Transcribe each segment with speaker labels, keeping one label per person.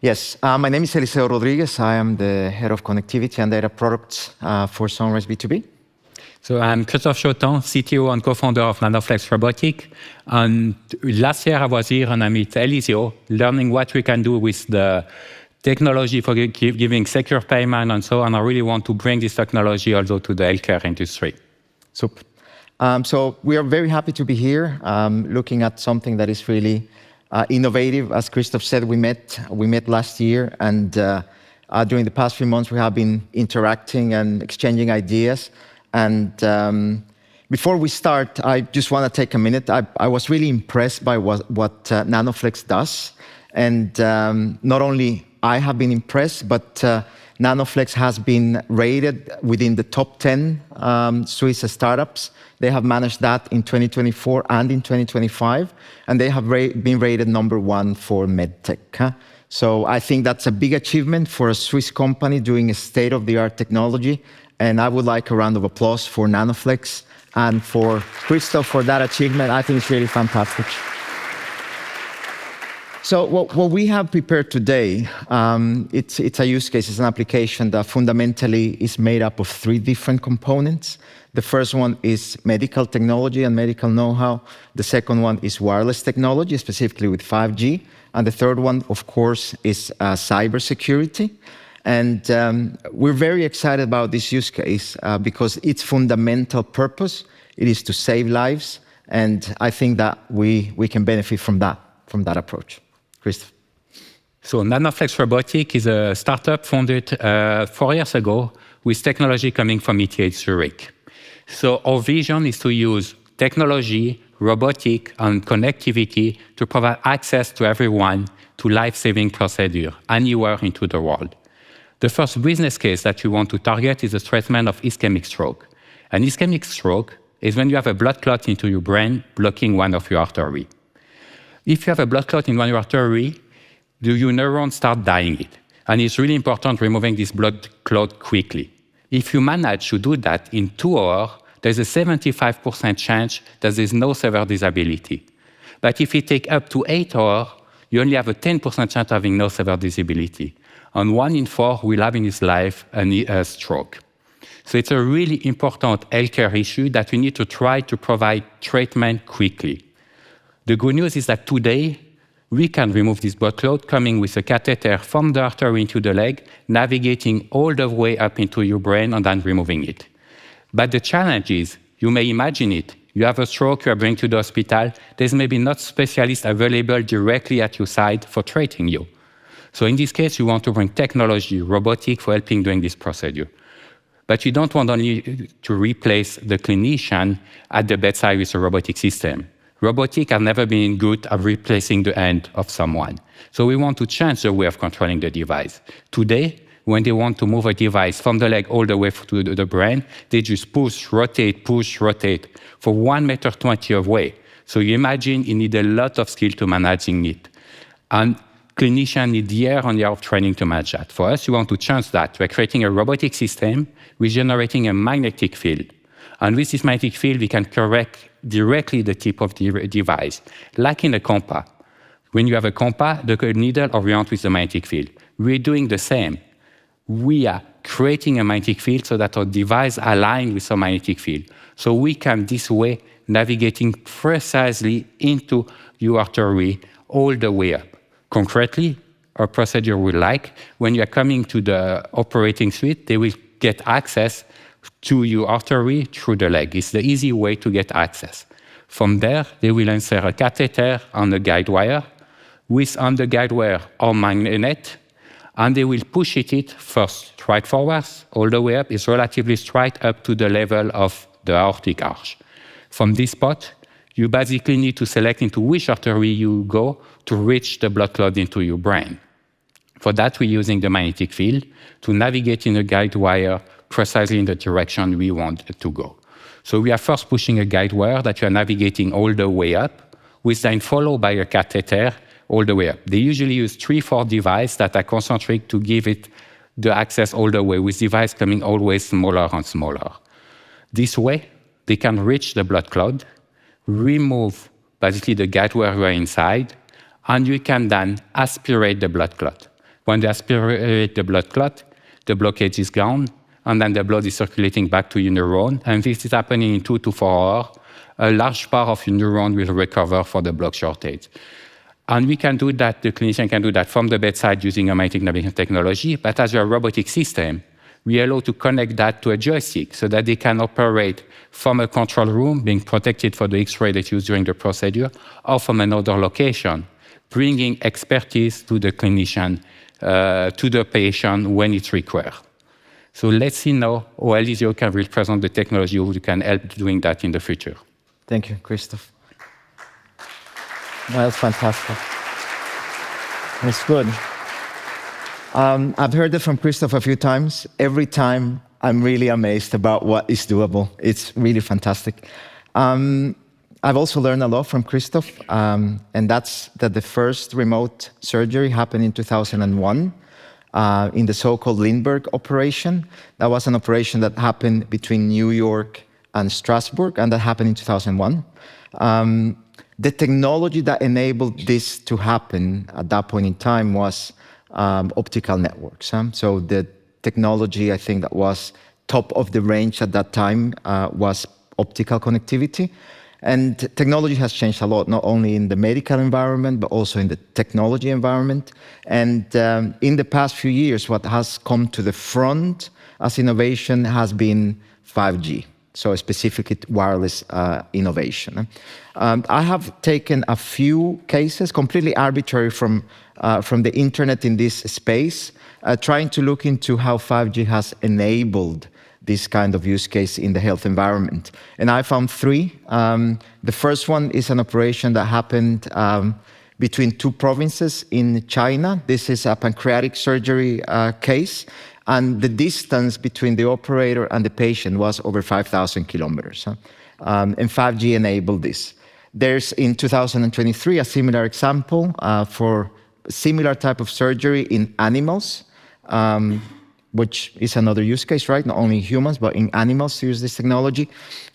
Speaker 1: Yes, my name is Eliseo Rodriguez. I am the head of connectivity and data products for Sunrise B2B.
Speaker 2: So I'm Christophe Chautems, CTO and co-founder of Nanoflex Robotics. And last year I was here and I met Eliseo, learning what we can do with the technology for giving secure payment and so on. I really want to bring this technology also to the healthcare industry.
Speaker 1: Super. So we are very happy to be here, looking at something that is really innovative. As Christophe said, we met last year, and during the past few months we have been interacting and exchanging ideas. And before we start, I just want to take a minute. I was really impressed by what Nanoflex does, and not only I have been impressed, but Nanoflex has been rated within the top 10 Swiss startups. They have managed that in 2024 and in 2025, and they have been rated #1 for medtech. So I think that's a big achievement for a Swiss company doing a state-of-the-art technology, and I would like a round of applause for Nanoflex and for Christophe for that achievement. I think it's really fantastic. So what we have prepared today, it's a use case, it's an application that fundamentally is made up of 3 different components. The first one is medical technology and medical know-how. The second one is wireless technology, specifically with 5G. And the third one, of course, is cybersecurity. And we're very excited about this use case because its fundamental purpose, it is to save lives. And I think that we can benefit from that approach. Christophe.
Speaker 2: So Nanoflex Robotics is a startup founded 4 years ago with technology coming from ETH Zurich. So our vision is to use technology, robotic, and connectivity to provide access to everyone to life-saving procedure anywhere into the world. The first business case that you want to target is the treatment of ischemic stroke. An ischemic stroke is when you have a blood clot into your brain blocking one of your arteries. If you have a blood clot in one of your artery, your neurons start dying it. And it's really important removing this blood clot quickly. If you manage to do that in 2 hours, there's a 75% chance that there's no severe disability. But if it takes up to 8 hours, you only have a 10% chance of having no severe disability. And 1 in 4 will have in his life a stroke. So it's a really important healthcare issue that we need to try to provide treatment quickly. The good news is that today, we can remove this blood clot coming with a catheter from the artery into the leg, navigating all the way up into your brain and then removing it. But the challenge is, you may imagine it, you have a stroke, you are going to the hospital, there's maybe not specialists available directly at your side for treating you. So in this case, you want to bring technology, robotic, for helping doing this procedure. But you don't want only to replace the clinician at the bedside with a robotic system. Robotic has never been good at replacing the hand of someone. So we want to change the way of controlling the device. Today, when they want to move a device from the leg all the way to the brain, they just push, rotate for 1.20 meters away. So you imagine you need a lot of skill to managing it. And clinicians need year on year of training to manage that. For us, we want to change that. We're creating a robotic system with generating a magnetic field. And with this magnetic field, we can correct directly the tip of the device, like in a compass. When you have a compass, the needle orients with the magnetic field. We're doing the same. We are creating a magnetic field so that our device aligns with the magnetic field. So we can, this way, navigating precisely into your artery all the way up. Concretely, our procedure will like, when you are coming to the operating suite, they will get access to your artery through the leg. It's the easy way to get access. From there, they will insert a catheter on a guide wire, with on the guide wire or magnet, and they will push it first straight forwards, all the way up. It's relatively straight up to the level of the aortic arch. From this spot, you basically need to select into which artery you go to reach the blood clot into your brain. For that, we're using the magnetic field to navigate in a guide wire precisely in the direction we want to go. So we are first pushing a guide wire that you are navigating all the way up, with then followed by a catheter all the way up. They usually use 3-4 devices that are concentric to give it the access all the way, with devices coming always smaller and smaller. This way, they can reach the blood clot, remove basically the guide wire inside, and you can then aspirate the blood clot. When they aspirate the blood clot, the blockage is gone, and then the blood is circulating back to your neuron. And this is happening in 2 to 4 hours. A large part of your neuron will recover for the blood shortage. And we can do that, the clinician can do that from the bedside using a magnetic navigation technology, but as a robotic system, we allow to connect that to a joystick so that they can operate from a control room, being protected for the X-ray that's used during the procedure, or from another location, bringing expertise to the clinician, to the patient when it's required. So let's see now how Eliseo can represent the technology who can help doing that in the future.
Speaker 1: Thank you, Christophe. That's fantastic. It's good. I've heard it from Christophe a few times. Every time, I'm really amazed about what is doable. It's really fantastic. I've also learned a lot from Christophe, and that's that the first remote surgery happened in 2001 in the so-called Lindbergh operation. That was an operation that happened between New York and Strasbourg, and that happened in 2001. The technology that enabled this to happen at that point in time was optical networks. So the technology, I think, that was top of the range at that time was optical connectivity. And technology has changed a lot, not only in the medical environment, but also in the technology environment. And in the past few years, what has come to the front as innovation has been 5G. So specifically wireless innovation. I have taken a few cases, completely arbitrary from the internet in this space, trying to look into how 5G has enabled this kind of use case in the health environment. And I found 3. The first one is an operation that happened between 2 provinces in China. This is a pancreatic surgery case. And the distance between the operator and the patient was over 5,000 kilometers. And 5G enabled this. There's, in 2023, a similar example for similar type of surgery in animals, which is another use case, right? Not only humans, but in animals use this technology.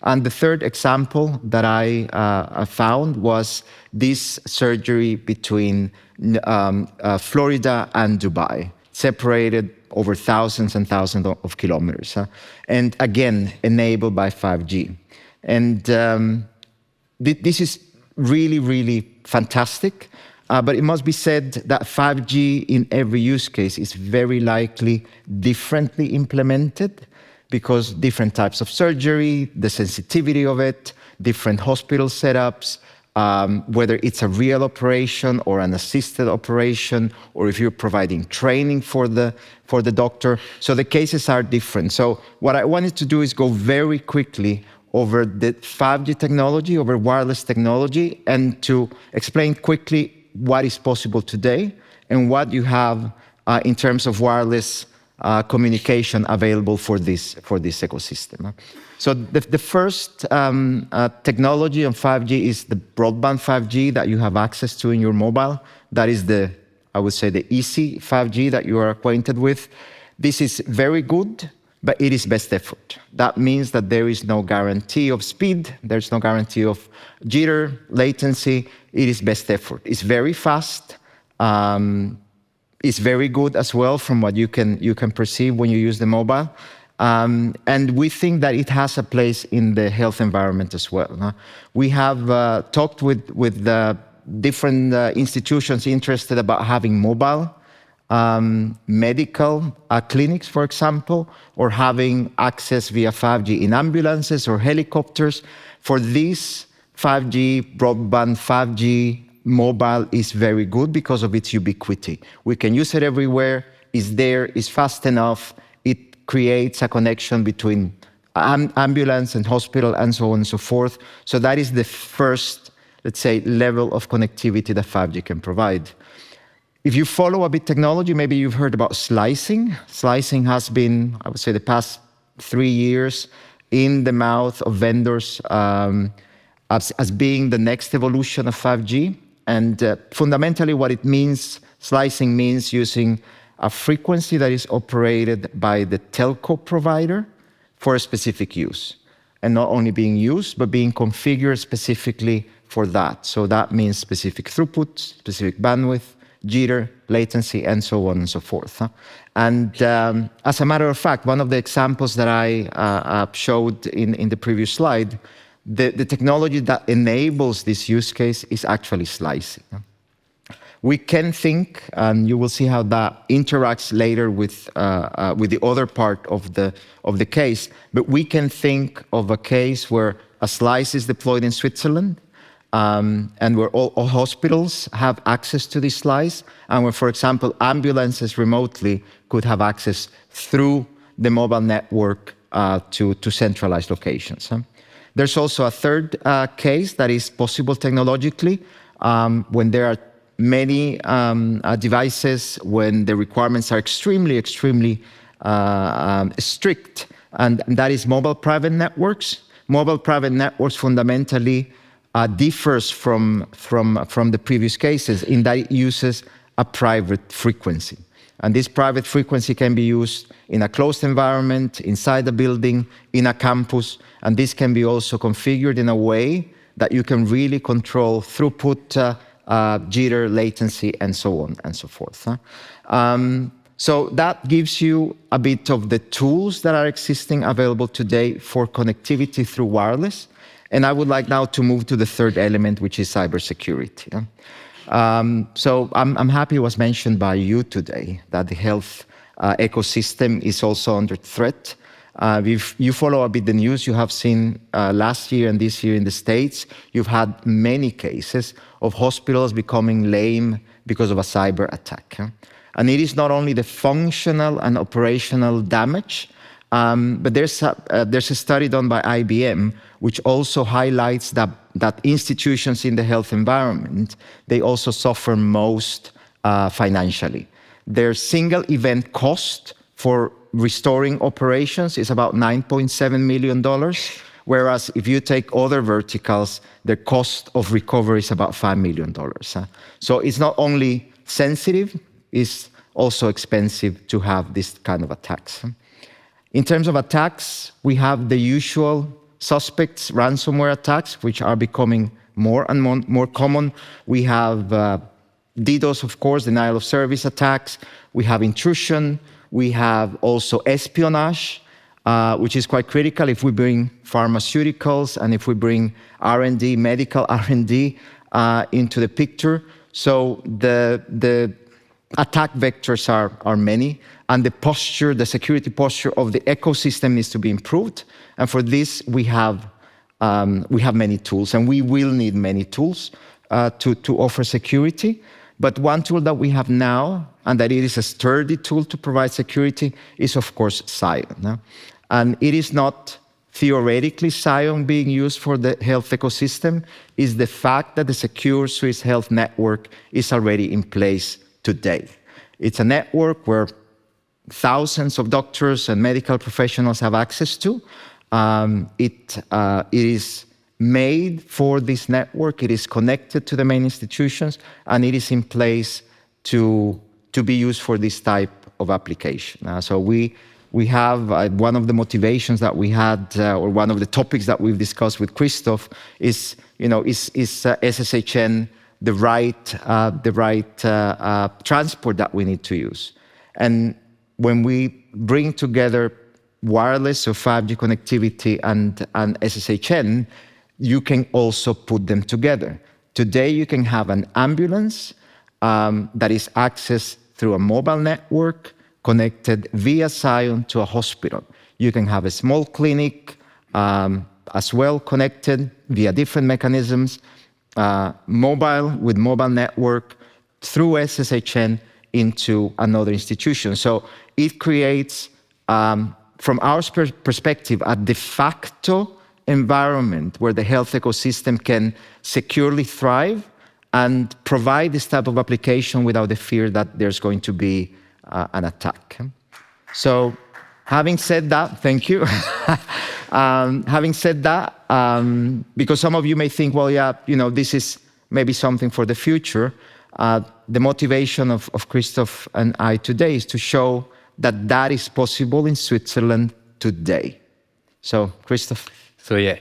Speaker 1: And the third example that I found was this surgery between Florida and Dubai, separated over thousands and thousands of kilometers, and again, enabled by 5G. And this is really, really fantastic, but it must be said that 5G in every use case is very likely differently implemented, because different types of surgery, the sensitivity of it, different hospital setups, whether it's a real operation or an assisted operation, or if you're providing training for the doctor. So the cases are different. So what I wanted to do is go very quickly over the 5G technology, over wireless technology, and to explain quickly what is possible today and what you have in terms of wireless communication available for this ecosystem. So the first technology on 5G is the broadband 5G that you have access to in your mobile. That is I would say, the easy 5G that you are acquainted with. This is very good, but it is best effort. That means that there is no guarantee of speed, there's no guarantee of jitter, latency. It is best effort. It's very fast. It's very good as well from what you can perceive when you use the mobile. And we think that it has a place in the health environment as well. We have talked with different institutions interested about having mobile medical clinics, for example, or having access via 5G in ambulances or helicopters. For this, 5G broadband, 5G mobile is very good because of its ubiquity. We can use it everywhere. It's there. It's fast enough. It creates a connection between ambulance and hospital and so on and so forth. So that is the first, let's say, level of connectivity that 5G can provide. If you follow a bit technology, maybe you've heard about slicing. Slicing has been, I would say, the past 3 years in the mouth of vendors as being the next evolution of 5G. And fundamentally what it means, slicing means using a frequency that is operated by the telco provider for a specific use. And not only being used, but being configured specifically for that. So that means specific throughput, specific bandwidth, jitter, latency, and so on and so forth. And as a matter of fact, one of the examples that I showed in the previous slide, the technology that enables this use case is actually slicing. We can think, and you will see how that interacts later with the other part of the case, but we can think of a case where a slice is deployed in Switzerland, and where all hospitals have access to this slice, and where, for example, ambulances remotely could have access through the mobile network to centralized locations. There's also a third case that is possible technologically when there are many devices, when the requirements are extremely strict, and that is mobile private networks. Mobile private networks fundamentally differs from the previous cases in that it uses a private frequency. And this private frequency can be used in a closed environment, inside a building, in a campus, and this can be also configured in a way that you can really control throughput, jitter, latency, and so on and so forth. So that gives you a bit of the tools that are existing available today for connectivity through wireless. And I would like now to move to the third element, which is cybersecurity. So I'm happy it was mentioned by you today that the health ecosystem is also under threat. If you follow a bit the news, you have seen last year and this year in the States, you've had many cases of hospitals becoming lame because of a cyber attack. And it is not only the functional and operational damage, but there's a study done by IBM which also highlights that institutions in the health environment, they also suffer most financially. Their single event cost for restoring operations is about $9.7 million, whereas if you take other verticals, the cost of recovery is about $5 million. So it's not only sensitive, it's also expensive to have this kind of attacks. In terms of attacks, we have the usual suspects, ransomware attacks, which are becoming more and more common. We have DDoS, of course, denial of service attacks. We have intrusion. We have also espionage, which is quite critical if we bring pharmaceuticals and if we bring R&D, medical R&D into the picture. So the attack vectors are many, and the security posture of the ecosystem needs to be improved. And for this, we have many tools, and we will need many tools to offer security. But one tool that we have now, and that it is a sturdy tool to provide security, is of course Scion. And it is not theoretically Scion being used for the health ecosystem, is the fact that the secure Swiss health network is already in place today. It's a network where thousands of doctors and medical professionals have access to. It is made for this network, it is connected to the main institutions, and it is in place to be used for this type of application. So we have one of the motivations that we had, or one of the topics that we've discussed with Christophe is SSHN the right transport that we need to use? And when we bring together wireless or 5G connectivity and SSHN, you can also put them together. Today, you can have an ambulance that is accessed through a mobile network connected via Scion to a hospital. You can have a small clinic as well connected via different mechanisms, mobile with mobile network through SSHN into another institution. So it creates, from our perspective, a de facto environment where the health ecosystem can securely thrive and provide this type of application without the fear that there's going to be an attack. So having said that, thank you. Having said that, because some of you may think, well, yeah, this is maybe something for the future. The motivation of Christophe and I today is to show that that is possible in Switzerland today. So, Christophe.
Speaker 2: So yeah,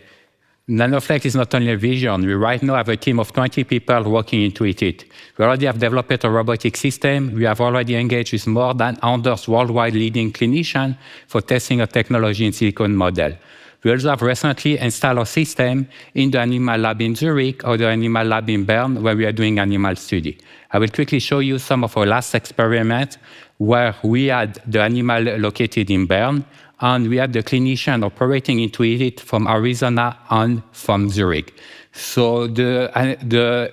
Speaker 2: Nanoflex is not only a vision. We right now have a team of 20 people working into it. We already have developed a robotic system. We have already engaged with more than 100 worldwide leading clinicians for testing a technology in silicon model. We also have recently installed our system in the animal lab in Zurich or the animal lab in Bern, where we are doing animal study. I will quickly show you some of our last experiments where we had the animal located in Bern, and we had the clinician operating into it from Arizona and from Zurich. So the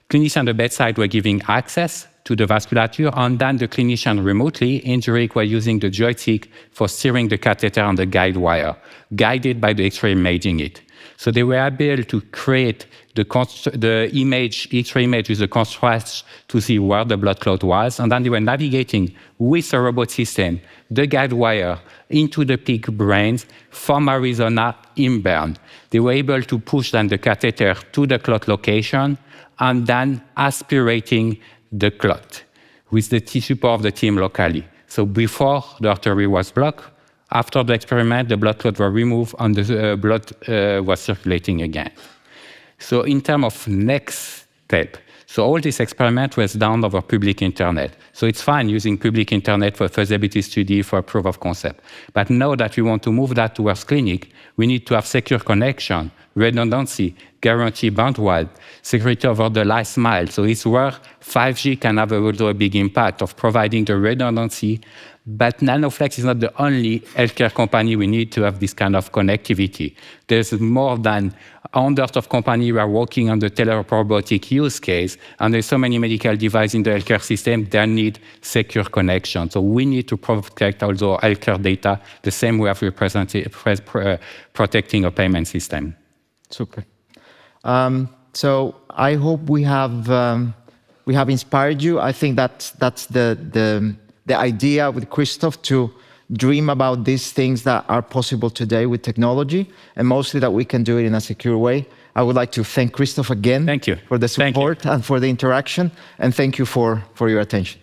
Speaker 2: clinician at the bedside were giving access to the vasculature, and then the clinician remotely in Zurich were using the joystick for steering the catheter on the guide wire, guided by the X-ray imaging it. So they were able to create the image, X-ray image with the contrast to see where the blood clot was, and then they were navigating with a robot system the guide wire into the pig brains from Arizona in Bern. They were able to push then the catheter to the clot location and then aspirating the clot with the support of the team locally. So before the artery was blocked, after the experiment, the blood clot were removed and the blood was circulating again. So in terms of next step, so all this experiment was done over public internet. So it's fine using public internet for feasibility study, for a proof of concept. But now that we want to move that towards clinic, we need to have secure connection, redundancy, guarantee bandwidth, security over the last mile. So it's where 5G can have also a big impact of providing the redundancy. But Nanoflex is not the only healthcare company we need to have this kind of connectivity. There's more than hundreds of companies who are working on the telerobotic use case, and there's so many medical devices in the healthcare system that need secure connection. So we need to protect also healthcare data the same way as we're protecting a payment system.
Speaker 1: Super. So I hope we have inspired you. I think that's the idea with Christophe, to dream about these things that are possible today with technology, and mostly that we can do it in a secure way. I would like to thank Christophe again.
Speaker 2: Thank you.
Speaker 1: For the support and for the interaction, and thank you for your attention.